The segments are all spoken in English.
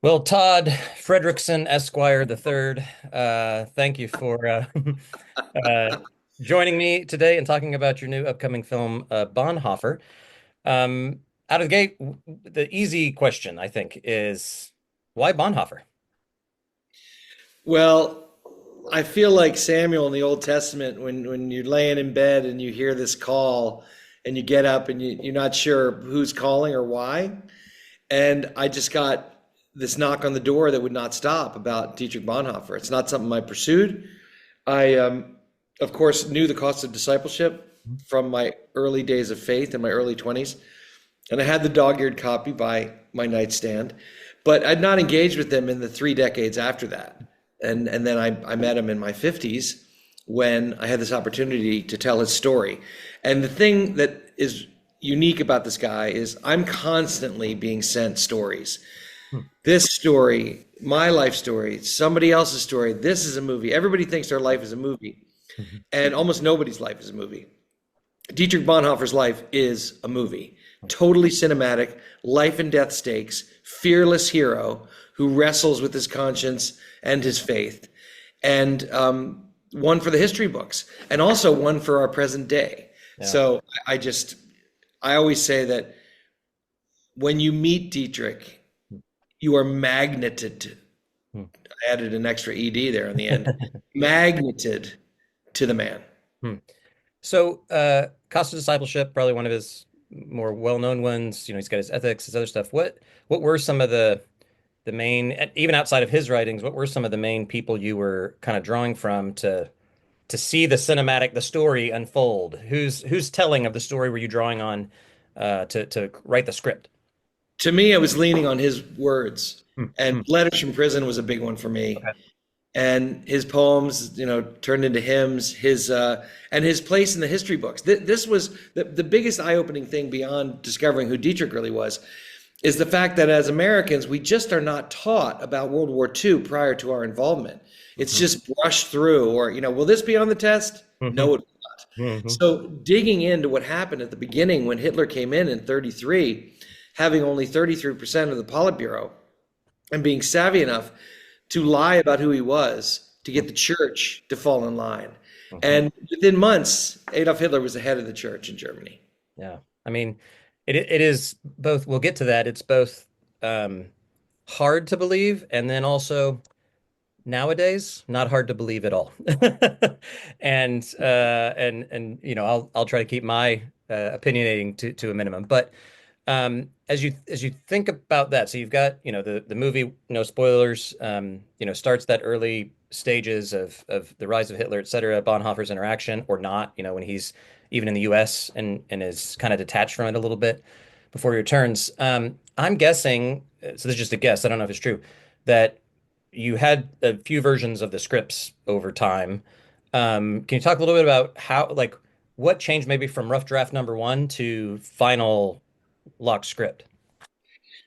Well, Todd Frederickson, Esquire the Third, thank you for uh, joining me today and talking about your new upcoming film, Bonhoeffer. Out of the gate, the easy question, I think, is why Bonhoeffer? Well, I feel like Samuel in the Old Testament when you're laying in bed and you hear this call and you get up and you're not sure who's calling or why. And I just got this knock on the door that would not stop about Dietrich Bonhoeffer. It's not something I pursued. I, of course, knew the cost of discipleship from my early days of faith in my early 20s. And I had the dog-eared copy by my nightstand, but I'd not engaged with them in the 3 decades after that. And then I met him in my 50s when I had this opportunity to tell his story. And the thing that is unique about this guy is I'm constantly being sent stories. Hmm. This story, my life story, somebody else's story, this is a movie. Everybody thinks their life is a movie, Mhm. and almost nobody's life is a movie. Dietrich Bonhoeffer's life is a movie, totally cinematic, life and death stakes, fearless hero who wrestles with his conscience and his faith, and one for the history books, and also one for our present day. Yeah. So I always say that when you meet Dietrich, you are magneted. Hmm. I added an extra ed there in the end. Magneted to the man. Hmm. So, Cost of Discipleship, probably one of his more well-known ones. He's got his ethics, his other stuff. What were some of the main, even outside of his writings, what were some of the main people you were kind of drawing from to see the cinematic, the story unfold? Who's telling of the story were you drawing on to write the script? To me, I was leaning on his words, Hmm, and hmm. Letters from Prison was a big one for me. Okay. And his poems, turned into hymns. His and his place in the history books. This was the biggest eye-opening thing beyond discovering who Dietrich really was, is the fact that as Americans, we just are not taught about World War II prior to our involvement. It's Hmm, just brushed through, or will this be on the test? hmm, No, it will not. hmm. So digging into what happened at the beginning when Hitler came in 33, having only 33% of the Politburo, and being savvy enough to lie about who he was to get the church to fall in line. Hmm. And within months, Adolf Hitler was the head of the church in Germany. Yeah. I mean, it is both, we'll get to that. It's both um, hard to believe and then also nowadays not hard to believe at all. And I'll try to keep my opinionating to a minimum. But as you think about that, so you've got the movie, no spoilers, starts that early stages of the rise of Hitler, et cetera, Bonhoeffer's interaction or not, when he's even in the US and is kind of detached from it a little bit before he returns. I'm guessing, so this is just a guess, I don't know if it's true, that you had a few versions of the scripts over time. Can you talk a little bit about how, like, what changed maybe from rough draft number one to final lock script?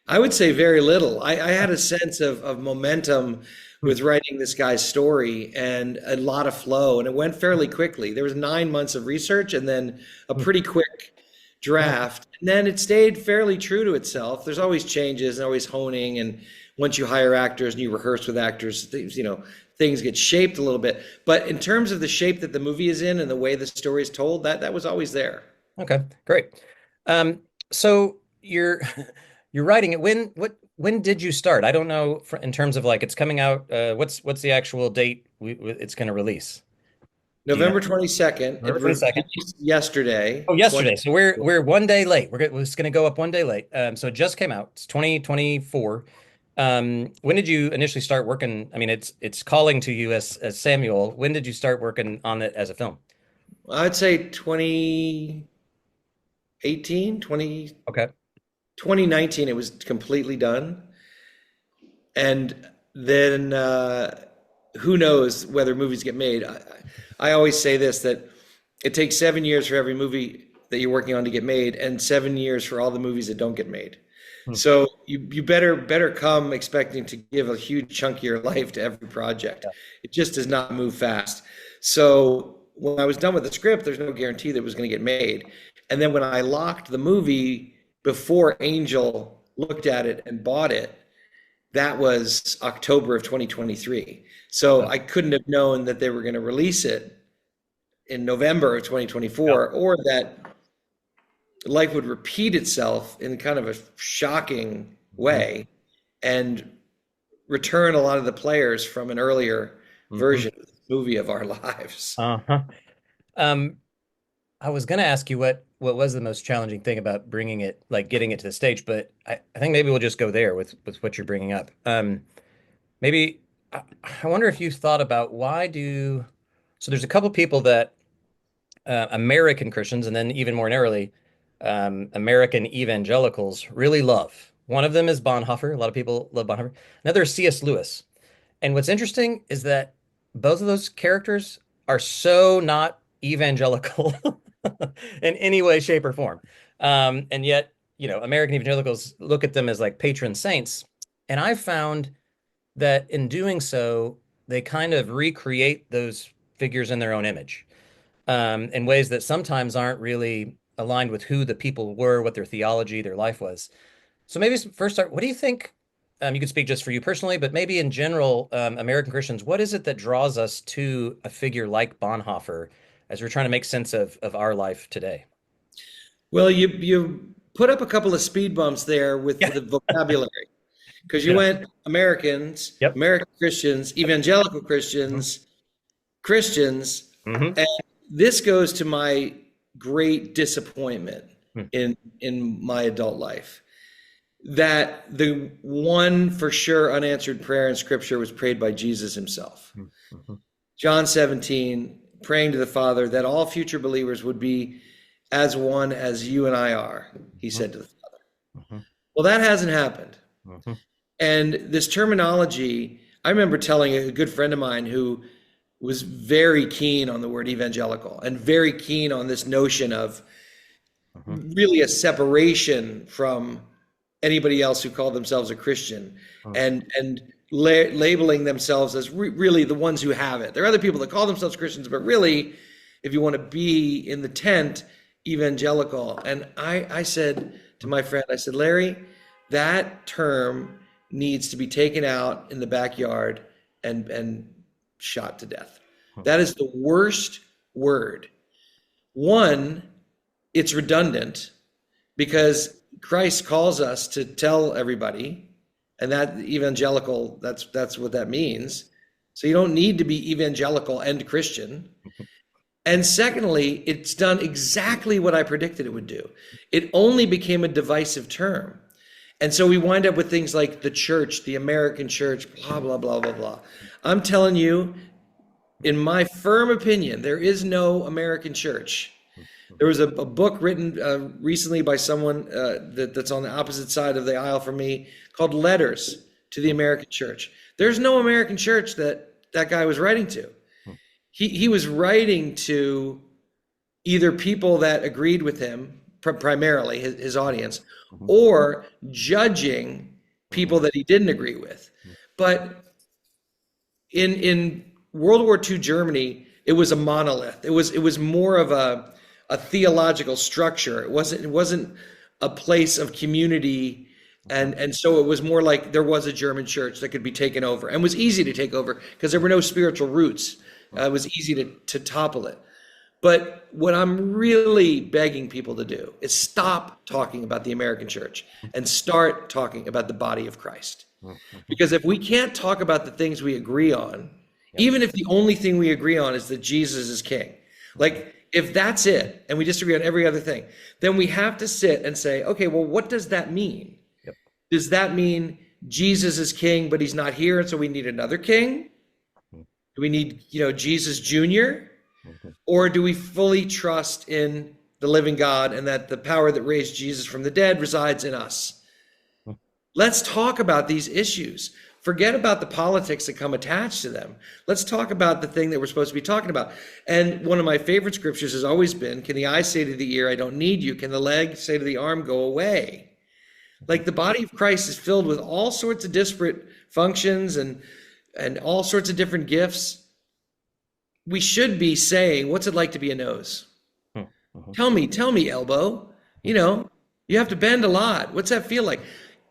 I would say very little. I had a sense of momentum Hmm. with writing this guy's story and a lot of flow, and it went fairly quickly. There was 9 months of research and then a Hmm. pretty quick Oh, draft. And then it stayed fairly true to itself. There's always changes and always honing. And once you hire actors and you rehearse with actors, things get shaped a little bit. But in terms of the shape that the movie is in and the way the story is told, that was always there. okay, great. So you're writing it. When did you start? I don't know in terms of like it's coming out. What's the actual date it's going to release? Do you know? November 22nd, November 22nd. released yesterday, Oh, yesterday. So we're one day late. It's going to go up one day late. So it just came out. It's 2024. When did you initially start working? I mean, it's calling to you as Samuel. When did you start working on it as a film? I'd say 2018, Okay. 2019, it was completely done. And then who knows whether movies get made. I always say this, that it takes 7 years for every movie that you're working on to get made, and 7 years for all the movies that don't get made. Hmm. So you better come expecting to give a huge chunk of your life to every project. Yeah. It just does not move fast. So when I was done with the script, there's no guarantee that it was going to get made. And then when I locked the movie before Angel looked at it and bought it, that was October of 2023. So Oh, I couldn't have known that they were going to release it in November of yeah. 2024, or that life would repeat itself in kind of a shocking Hmm. way and return a lot of the players from an earlier Hmm. version of the movie of our lives. Uh-huh. Um, I was gonna ask you what was the most challenging thing about bringing it, like getting it to the stage, but I think maybe we'll just go there with what you're bringing up. Maybe I wonder if you thought about why do so there's a couple people that American Christians and then even more narrowly American evangelicals really love. One of them is Bonhoeffer. A lot of people love Bonhoeffer. Another is C.S. Lewis. And what's interesting is that both of those characters are so not evangelical in any way, shape, or form. And yet, American evangelicals look at them as like patron saints. And I've found that in doing so, they kind of recreate those figures in their own image in ways that sometimes aren't really aligned with who the people were, what their theology, their life was. So maybe first start, what do you think? You could speak just for you personally, but maybe in general, American Christians, what is it that draws us to a figure like Bonhoeffer as we're trying to make sense of our life today? Well, you put up a couple of speed bumps there with Yeah. the vocabulary, because you Yeah. went Americans, Yep. American Christians, evangelical Hmm. Christians, Christians, Hmm. and this goes to my great disappointment in my adult life, that the one for sure unanswered prayer in Scripture was prayed by Jesus himself. Hmm. John 17, praying to the Father that all future believers would be as one as you and I are, he Hmm. said to the Father. Hmm. Well, that hasn't happened. Hmm. And this terminology, I remember telling a good friend of mine who was very keen on the word evangelical and very keen on this notion of Hmm. really a separation from anybody else who called themselves a Christian, and labeling themselves as really the ones who have it. There are other people that call themselves Christians, but really, if you want to be in the tent, evangelical. And I said to my friend, I said, Larry, that term needs to be taken out in the backyard and shot to death. That is the worst word. One, it's redundant because Christ calls us to tell everybody, and that evangelical, that's what that means. So you don't need to be evangelical and Christian. And secondly, it's done exactly what I predicted it would do. It only became a divisive term. And so we wind up with things like the church, the American church, blah, blah, blah, blah, blah. I'm telling you, in my firm opinion, there is no American church. There was a book written recently by someone that's on the opposite side of the aisle from me, called Letters to the American Church. There's no American church that guy was writing to. He was writing to either people that agreed with him, primarily his audience, or judging people that he didn't agree with. But in World War II Germany, it was a monolith. It was more of a theological structure. It wasn't a place of community, and so it was more like there was a German church that could be taken over and was easy to take over because there were no spiritual roots. It was easy to topple it. But what I'm really begging people to do is stop talking about the American church and start talking about the body of Christ. Because if we can't talk about the things we agree on, Yep. even if the only thing we agree on is that Jesus is king, like if that's it and we disagree on every other thing, then we have to sit and say, okay, well, what does that mean? Yep. Does that mean Jesus is king, but he's not here, and so we need another king? Do we need, Jesus Jr.? Or do we fully trust in the living God and that the power that raised Jesus from the dead resides in us? Let's talk about these issues. Forget about the politics that come attached to them. Let's talk about the thing that we're supposed to be talking about. And one of my favorite scriptures has always been, can the eye say to the ear, I don't need you? Can the leg say to the arm, go away? Like the body of Christ is filled with all sorts of disparate functions and all sorts of different gifts. We should be saying, what's it like to be a nose? Tell me, elbow. You have to bend a lot. What's that feel like?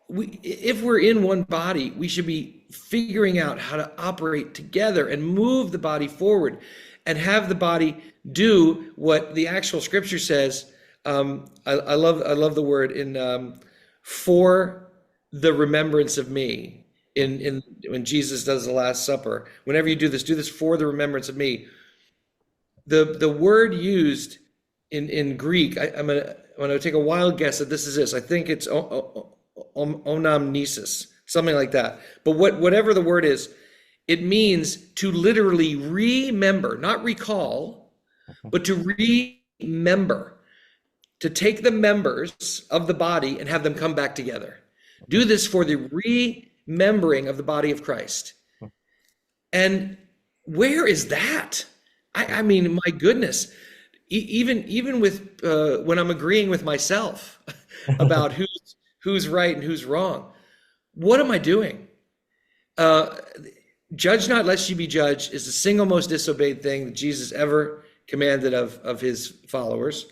if we're in one body, we should be figuring out how to operate together and move the body forward and have the body do what the actual scripture says. I love the word in for the remembrance of me. In when Jesus does the Last Supper, whenever you do this for the remembrance of me. The word used in Greek, I'm gonna take a wild guess that this is this. I think it's onamnesis, something like that. But whatever the word is, it means to literally remember, not recall, but to remember, to take the members of the body and have them come back together. Do this for the remembering of the body of Christ. And where is that? I mean, my goodness, even with when I'm agreeing with myself about who's right and who's wrong, what am I doing? Uh, Judge not, lest you be judged is the single most disobeyed thing that Jesus ever commanded of his followers.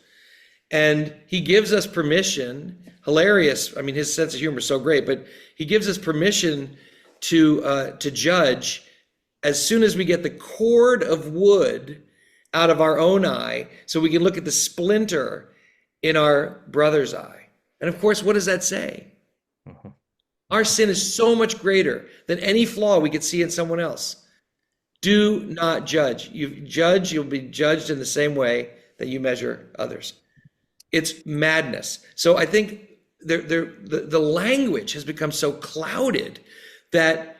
And he gives us permission, hilarious. I mean, his sense of humor is so great, but he gives us permission to judge as soon as we get the cord of wood out of our own eye so we can look at the splinter in our brother's eye. And of course, what does that say? Mhm. Our sin is so much greater than any flaw we could see in someone else. Do not judge. You judge, you'll be judged in the same way that you measure others. It's madness. So I think the language has become so clouded that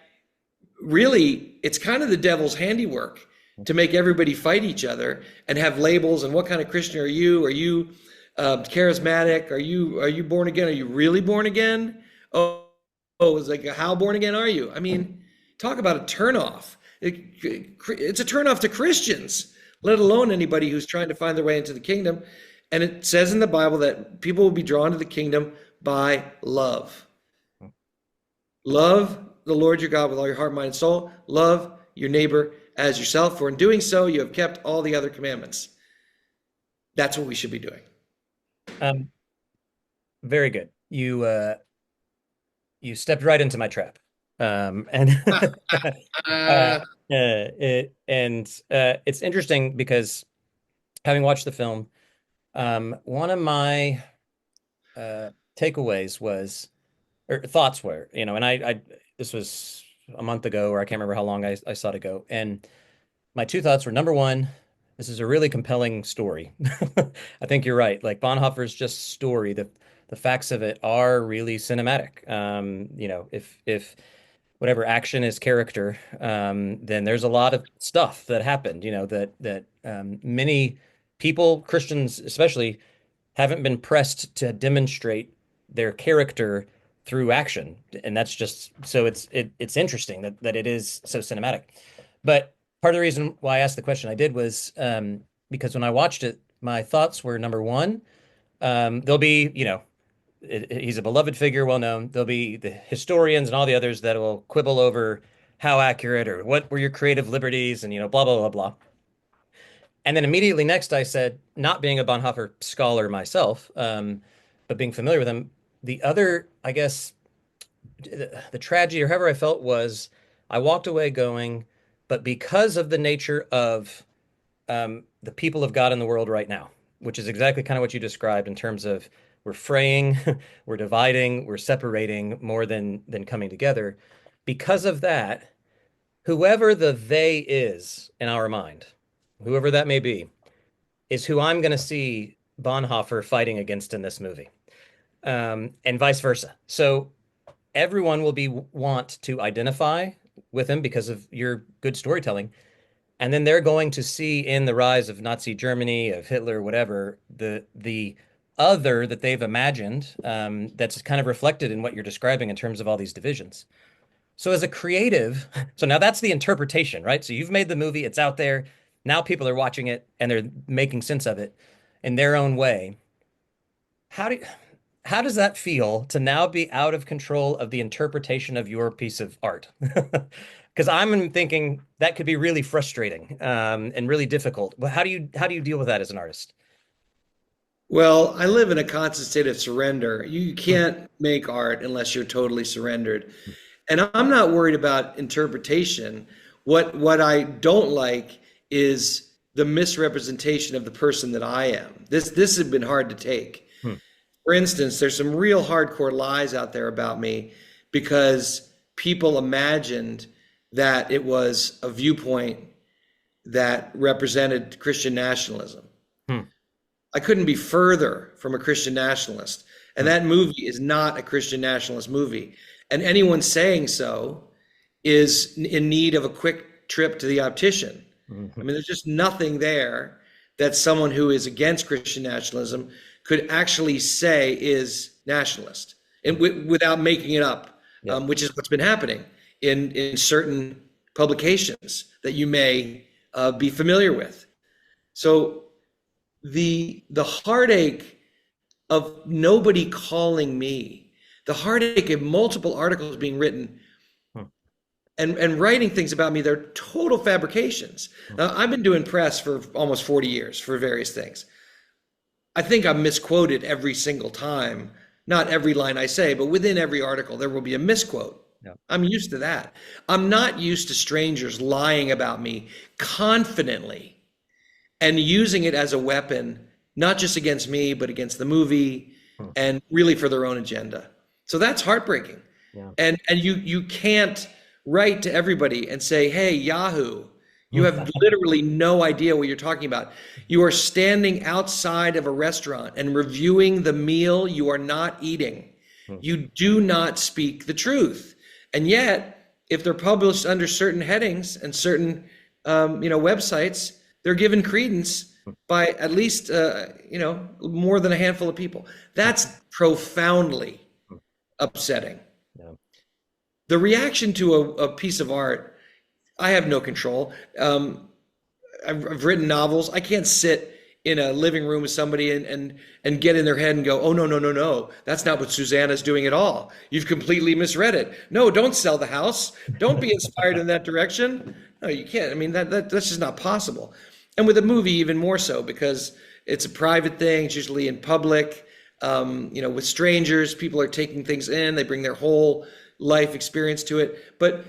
really it's kind of the devil's handiwork to make everybody fight each other and have labels and what kind of Christian are you? Are you charismatic? Are you born again? Are you really born again? Oh, it's like how born again are you? I mean, talk about a turnoff. It's a turnoff to Christians, let alone anybody who's trying to find their way into the kingdom. And it says in the Bible that people will be drawn to the kingdom by love. Love the Lord your God with all your heart, mind, and soul. Love your neighbor as yourself. For in doing so, you have kept all the other commandments. That's what we should be doing. Um, very good. You stepped right into my trap. And Uh, it's interesting because having watched the film, one of my takeaways was, or thoughts were, and I this was a month ago, or I can't remember how long I saw it ago, and my two thoughts were number one, this is a really compelling story. I think you're right. Like Bonhoeffer's just story, the facts of it are really cinematic. If whatever action is character, then there's a lot of stuff that happened, that many people, Christians especially, haven't been pressed to demonstrate their character through action. And that's just so it's interesting that it is so cinematic. But part of the reason why I asked the question I did was because when I watched it, my thoughts were number one, there'll be, he's a beloved figure, well known. There'll be the historians and all the others that will quibble over how accurate or what were your creative liberties and, blah, blah, blah, blah. And then immediately next, I said, not being a Bonhoeffer scholar myself, but being familiar with him, the other, I guess, the tragedy or however I felt was I walked away going, but because of the nature of the people of God in the world right now, which is exactly kind of what you described in terms of we're fraying, we're dividing, we're separating more than coming together. Because of that, whoever the they is in our mind, whoever that may be, is who I'm going to see Bonhoeffer fighting against in this movie, and vice versa. So everyone will be want to identify with him because of your good storytelling, and then they're going to see in the rise of Nazi Germany, of Hitler, whatever, the other that they've imagined, that's kind of reflected in what you're describing in terms of all these divisions. So as a creative, so now that's the interpretation, right? So you've made the movie, it's out there. Now people are watching it and they're making sense of it in their own way. How do how does that feel to now be out of control of the interpretation of your piece of art? Because I'm thinking that could be really frustrating, and really difficult. Well, how do you deal with that as an artist? Well, I live in a constant state of surrender. You can't make art unless you're totally surrendered. And I'm not worried about interpretation. What I don't like is the misrepresentation of the person that I am. This has been hard to take. Hmm. For instance, there's some real hardcore lies out there about me because people imagined that it was a viewpoint that represented Christian nationalism. Hmm. I couldn't be further from a Christian nationalist. And Hmm. that movie is not a Christian nationalist movie. And anyone saying so is in need of a quick trip to the optician. I Hmm. mean, there's just nothing there that someone who is against Christian nationalism could actually say is nationalist, and without making it up, Yeah. which is what's been happening in certain publications that you may be familiar with. So the heartache of nobody calling me, the heartache of multiple articles being written Hmm. and writing things about me, they're total fabrications. Hmm. I've been doing press for almost 40 years for various things. I think I'm misquoted every single time. Not every line I say, but within every article, there will be a misquote. Yeah. I'm used to that. I'm not used to strangers lying about me confidently and using it as a weapon, not just against me, but against the movie Hmm. and really for their own agenda. So that's heartbreaking. Yeah. And you can't write to everybody and say, "Hey, Yahoo, you have literally no idea what you're talking about. You are standing outside of a restaurant and reviewing the meal you are not eating. Hmm. You do not speak the truth." And yet, if they're published under certain headings and certain websites, they're given credence by at least more than a handful of people. Hmm. That's profoundly upsetting. Yeah. The reaction to a piece of art, I have no control. I've written novels. I can't sit in a living room with somebody and get in their head and go, "Oh, no, no, no, no, that's not what Susanna's doing at all. You've completely misread it. No, don't sell the house. Don't be inspired in that direction." No, you can't. I mean, that's just not possible. And with a movie, even more so, because it's a private thing. It's usually in public. With strangers, people are taking things in. They bring their whole life experience to it. But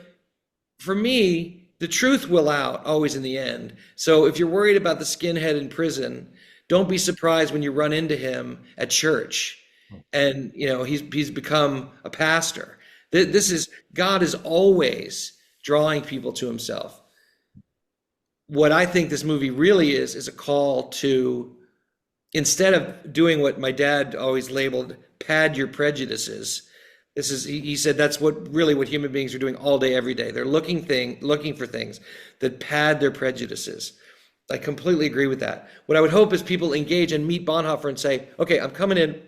for me, the truth will out always in the end. So if you're worried about the skinhead in prison, don't be surprised when you run into him at church, and he's become a pastor. This is God is always drawing people to Himself. What I think this movie really is a call to, instead of doing what my dad always labeled pad your prejudices. He said that's what human beings are doing all day every day. They're looking for things that pad their prejudices. I completely agree with that. What I would hope is people engage and meet Bonhoeffer and say, "Okay, I'm coming in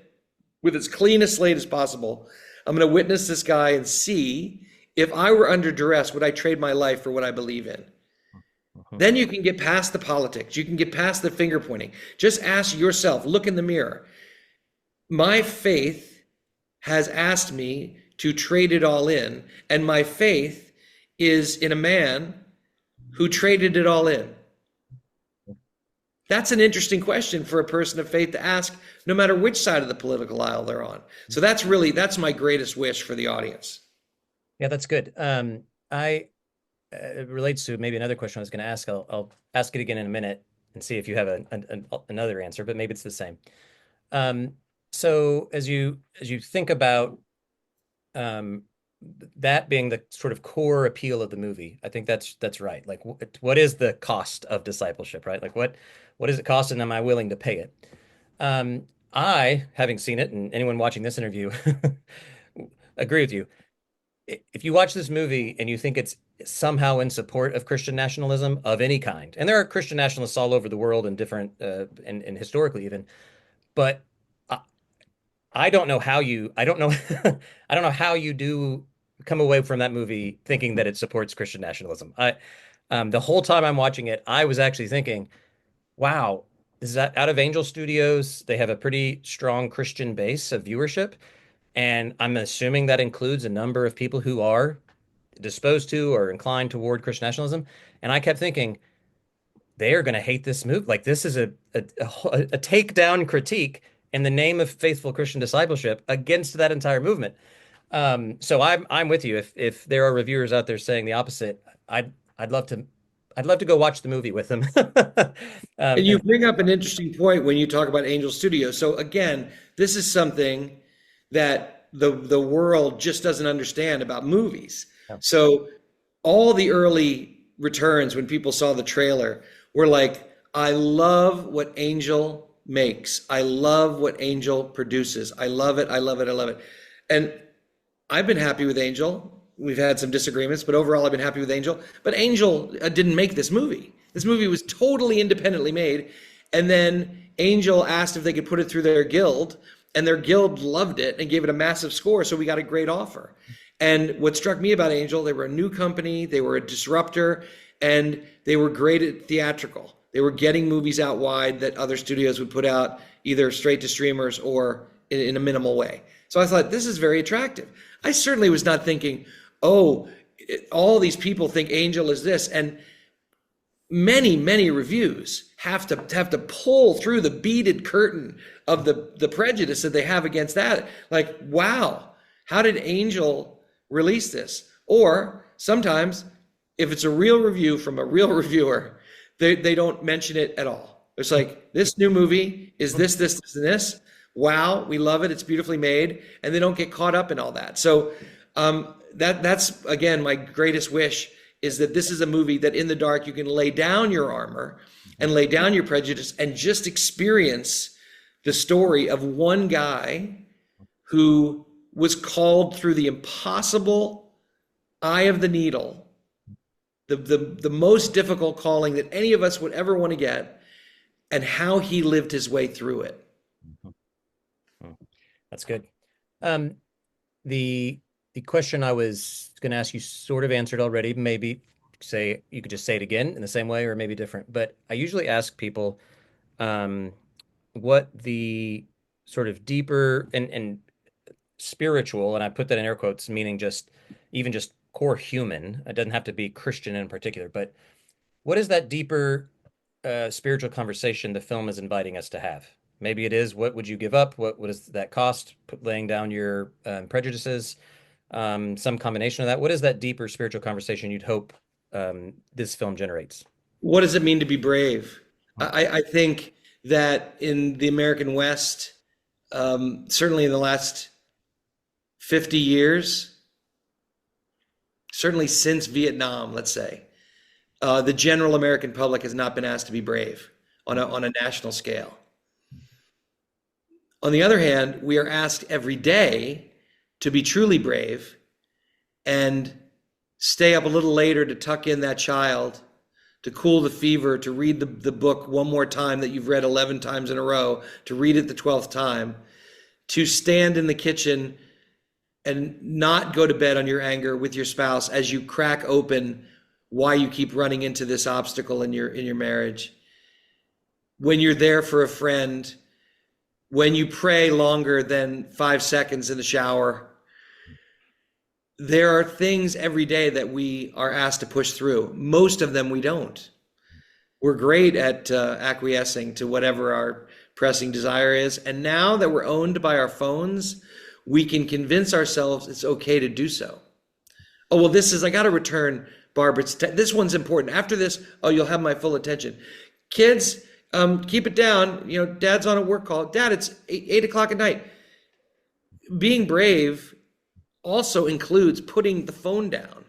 with as clean a slate as possible. I'm going to witness this guy and see if I were under duress, would I trade my life for what I believe in?" Mhm. Then you can get past the politics. You can get past the finger pointing. Just ask yourself, look in the mirror. My faith has asked me to trade it all in, and my faith is in a man who traded it all in. That's an interesting question for a person of faith to ask, no matter which side of the political aisle they're on. So that's my greatest wish for the audience. Yeah, that's good. I It relates to maybe another question I was going to ask. I'll ask it again in a minute and see if you have another answer, but maybe it's the same. Um, so as you think about um, that being the sort of core appeal of the movie, I think that's right. Like, what is the cost of discipleship, right? Like, what does it cost, and am I willing to pay it? I, having seen it, and anyone watching this interview, agree with you. If you watch this movie and you think it's somehow in support of Christian nationalism of any kind, and there are Christian nationalists all over the world and different, and historically even, but I, I don't know how I don't know, I don't know how you do come away from that movie thinking that it supports Christian nationalism. The whole time I'm watching it, I was actually thinking, wow, this is out of Angel Studios. They have a pretty strong Christian base of viewership. And I'm assuming that includes a number of people who are disposed to or inclined toward Christian nationalism. And I kept thinking, they are going to hate this movie. Like this is a takedown critique in the name of faithful Christian discipleship against that entire movement. So I'm with you. If there are reviewers out there saying the opposite, I'd love to go watch the movie with them. And you And bring up an interesting point when you talk about Angel Studios. So again, this is something that the world just doesn't understand about movies. So all the early returns when people saw the trailer were like, I love what Angel makes. I love what Angel produces. I love it. I love it. I love it. And I've been happy with Angel. We've had some disagreements, but overall, I've been happy with Angel. But Angel didn't make this movie. This movie was totally independently made. And then Angel asked if they could put it through their guild, and their guild loved it and gave it a massive score. So we got a great offer. And what struck me about Angel, they were a new company, they were a disruptor, and they were great at theatrical. They were getting movies out wide that other studios would put out either straight to streamers or in a minimal way. So I thought, this is very attractive. I certainly was not thinking, oh, all these people think Angel is this. And many reviews have to pull through the beaded curtain of the prejudice that they have against that. Like, wow, how did Angel release this? Or sometimes, if it's a real review from a real reviewer, they don't mention it at all. It's like, this new movie is this, and this. Wow, we love it. It's beautifully made, and they don't get caught up in all that. So that's again my greatest wish, is that this is a movie that in the dark you can lay down your armor and lay down your prejudice and just experience the story of one guy who was called through the impossible eye of the needle, the most difficult calling that any of us would ever want to get, and how he lived his way through it. that's good. Um, the question I was going to ask you sort of answered already. Maybe say you could just say it again in the same way, or maybe different. But I usually ask people um, what the sort of deeper and spiritual, and I put that in air quotes, meaning just even just core human. It doesn't have to be Christian in particular, but what is that deeper spiritual conversation the film is inviting us to have? Maybe it is, what would you give up? What does that cost? Laying down your prejudices, some combination of that. What is that deeper spiritual conversation you'd hope this film generates? What does it mean to be brave? I think that in the American West, certainly in the last 50 years, certainly since Vietnam, let's say, the general American public has not been asked to be brave on a national scale. On the other hand, we are asked every day to be truly brave and stay up a little later to tuck in that child, to cool the fever, to read the book one more time that you've read 11 times in a row, to read it the 12th time, to stand in the kitchen and not go to bed on your anger with your spouse as you crack open why you keep running into this obstacle in your marriage. When you're there for a friend, when you pray longer than 5 seconds in the shower. There are things every day that we are asked to push through. Most of them we don't. We're great at acquiescing to whatever our pressing desire is. And now that we're owned by our phones, we can convince ourselves it's okay to do so. Oh, well, I got to return, Barbara. This one's important. After this, oh, you'll have my full attention. Kids, keep it down. Dad's on a work call. Dad, it's 8 o'clock at night. Being brave also includes putting the phone down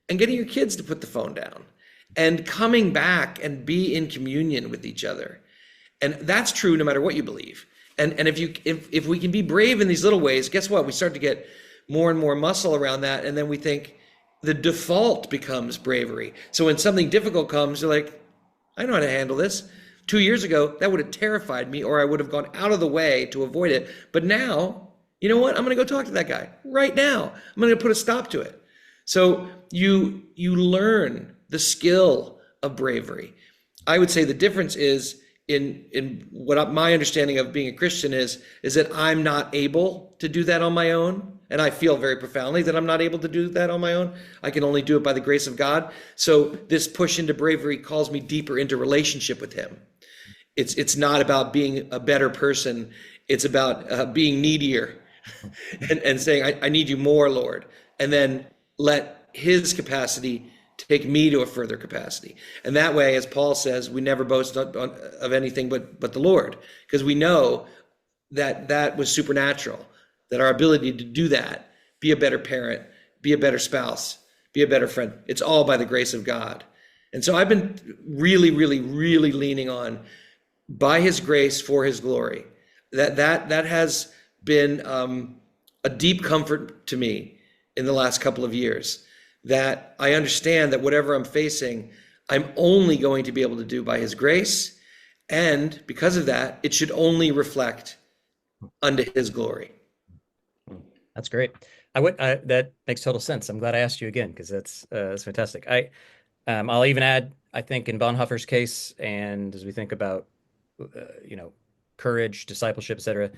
and getting your kids to put the phone down and coming back and be in communion with each other. And that's true no matter what you believe. And if we can be brave in these little ways, guess what? We start to get more and more muscle around that. And then we think the default becomes bravery. So when something difficult comes, you're like, I know how to handle this. 2 years ago, that would have terrified me, or I would have gone out of the way to avoid it. But now, you know what? I'm going to go talk to that guy right now. I'm going to put a stop to it. So you learn the skill of bravery. I would say the difference is in what my understanding of being a Christian is that I'm not able to do that on my own. And I feel very profoundly that I'm not able to do that on my own. I can only do it by the grace of God. So this push into bravery calls me deeper into relationship with Him. It's not about being a better person. It's about being needier and saying, I need you more, Lord. And then let His capacity take me to a further capacity. And that way, as Paul says, we never boast of anything but the Lord, because we know that that was supernatural, that our ability to do that, be a better parent, be a better spouse, be a better friend, it's all by the grace of God. And so I've been really, really, really leaning on by His grace for His glory. That has been a deep comfort to me in the last couple of years. That I understand that whatever I'm facing, I'm only going to be able to do by His grace, and because of that, it should only reflect unto His glory. That's great. That makes total sense. I'm glad I asked you again because that's fantastic. I'll even add, I think in Bonhoeffer's case, and as we think about, you know, courage, discipleship, etc.,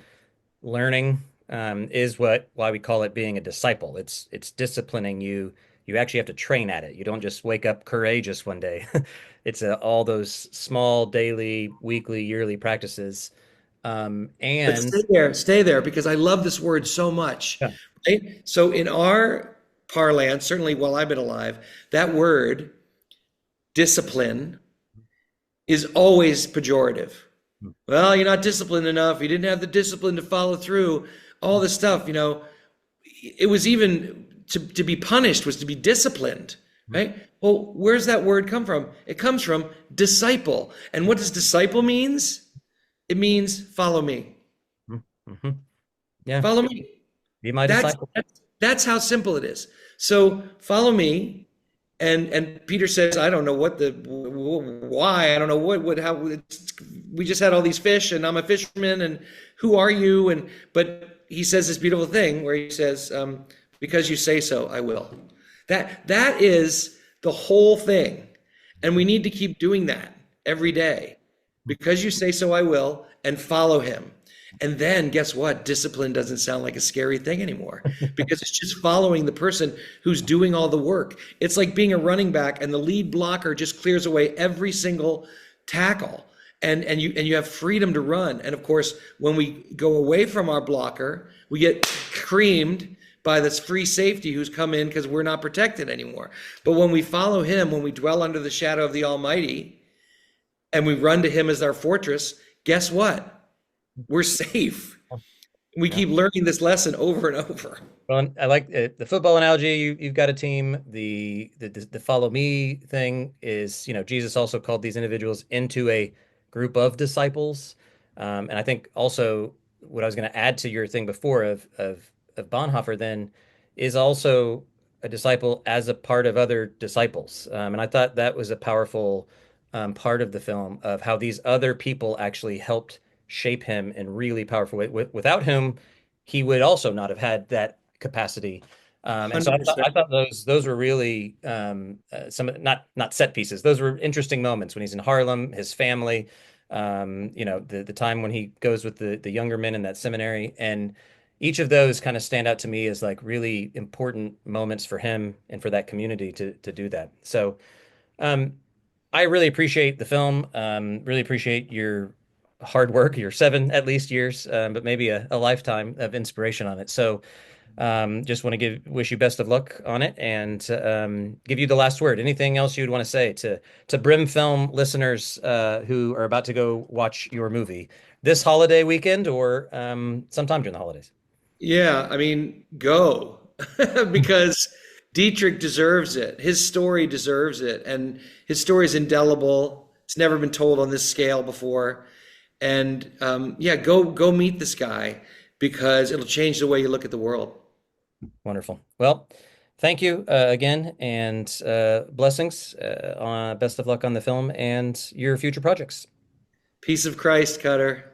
learning is why we call it being a disciple. It's disciplining you. You actually have to train at it. You don't just wake up courageous one day. It's all those small daily, weekly, yearly practices. But And stay there, because I love this word so much. yeah, Right? So in our parlance, certainly while I've been alive, that word discipline is always pejorative. Well, you're not disciplined enough. You didn't have the discipline to follow through. All this stuff, it was even to be punished was to be disciplined, right? Well, where's that word come from? It comes from disciple. And what does disciple means? It means follow me. hmm yeah, Follow me. be my That's disciple. that's how simple it is. So follow me, and Peter says, I don't know what the why. I don't know what how. We just had all these fish, and I'm a fisherman, and who are you? But he says this beautiful thing where he says, because you say so, I will. That is the whole thing, and we need to keep doing that every day. Because you say so, I will, and follow Him. And then guess what? Discipline doesn't sound like a scary thing anymore, because it's just following the person who's doing all the work. It's like being a running back and the lead blocker just clears away every single tackle, and you have freedom to run. And of course, when we go away from our blocker, we get creamed by this free safety who's come in because we're not protected anymore. But when we follow Him, when we dwell under the shadow of the Almighty and we run to Him as our fortress, guess what? We're safe. We Yeah. keep learning this lesson over and over. Well, I like the football analogy. You've got a team. The follow me thing is, Jesus also called these individuals into a group of disciples. And I think also what I was going to add to your thing before of Bonhoeffer then is also a disciple as a part of other disciples. And I thought that was a powerful part of the film of how these other people actually helped shape him in really powerful way. Without whom he would also not have had that capacity. And so I 100%. thought those were really some not set pieces. Those were interesting moments when he's in Harlem, his family, the time when he goes with the younger men in that seminary, and each of those kind of stand out to me as like really important moments for him and for that community to do that. So um, I really appreciate the film. Really appreciate your hard work, your 7 at least years, but maybe a lifetime of inspiration on it. So just want to wish you best of luck on it and give you the last word. Anything else you would want to say to Brim Film listeners who are about to go watch your movie this holiday weekend or sometime during the holidays? Yeah, I mean, go because Dietrich deserves it. His story deserves it, and his story is indelible. It's never been told on this scale before. And yeah, go meet this guy because it'll change the way you look at the world. Wonderful. Well, thank you again, and blessings. Best of luck on the film and your future projects. Peace of Christ, Cutter.